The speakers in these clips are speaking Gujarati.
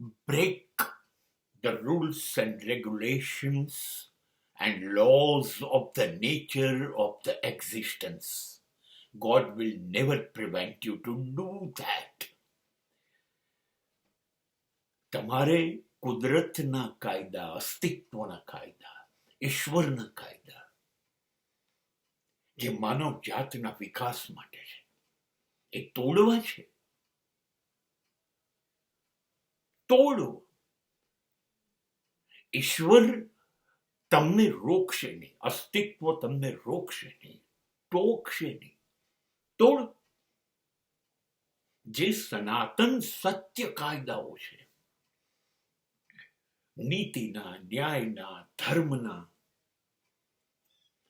break the rules and regulations and laws of the nature of the existence. God will never prevent you to do that. તમારે કુદરતના કાયદા, અસ્તિત્વના કાયદા, ઈશ્વરના કાયદા જે માનવ જાતના વિકાસ માટે છે એ તોડવા છે. તોડો. ઈશ્વર તમને રોકશે નહીં, અસ્તિત્વ તમને રોકશે નહીં, ટોકશે નહીં. તોડ. જે સનાતન સત્ય કાયદાઓ છે, નીતિના, ન્યાયના, ધર્મના,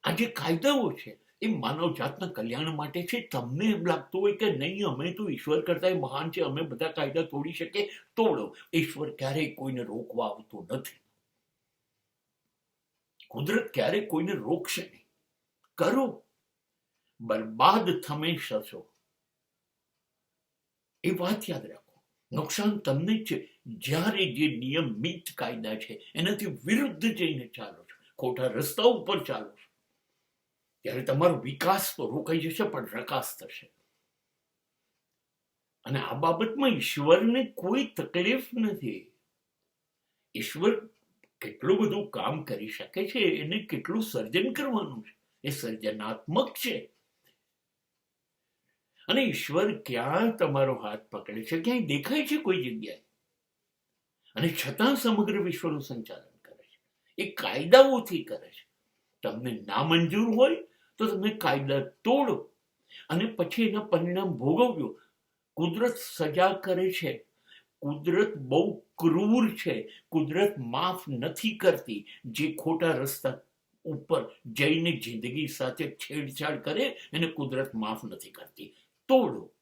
આ જે કાયદાઓ છે એ માનવ જાતના કલ્યાણ માટે છે. તમને એમ લાગતું હોય કે નહીં, અમે તો ઈશ્વર કરતા મહાન છે, અમે બધા કાયદા તોડી શકીએ, તોડો. ઈશ્વર ક્યારેય કોઈને રોકવા આવતો નથી. કુદરત ક્યારેય કોઈને રોકશે નહીં. કરો. બરબાદ તમે થશો એ વાત યાદ રાખો. નુકસાન તમને જ છે. જ્યારે જે નિયમિત કાયદા છે એનાથી વિરુદ્ધ જઈને ચાલો છો, ખોટા રસ્તા ઉપર ચાલો છો, ત્યારે તમારો વિકાસ તો રોકાઈ જશે પણ રકાસ થશે. અને આ બાબતમાં ઈશ્વરને કોઈ તકલીફ નથી. ઈશ્વર કેટલું બધું કામ કરી શકે છે, એને કેટલું સર્જન કરવાનું છે, એ સર્જનાત્મક છે. અને ઈશ્વર ક્યાં તમારો હાથ પકડે છે, ક્યાંય દેખાય છે કોઈ જગ્યાએ? અને છતાં સમગ્ર વિશ્વનું સંચાલન કરે છે. એ કાયદાઓથી કરે છે. તમને ના મંજૂર હોય તો તમે કાયદા તોડો અને પછી એના પરિણામ ભોગવજો. કુદરત સજા કરે છે. કુદરત બહુ ક્રૂર છે. કુદરત માફ નથી કરતી. જે ખોટા રસ્તા ઉપર જઈને જિંદગી સાથે છેડછાડ કરે એને કુદરત માફ નથી કરતી. તોડો.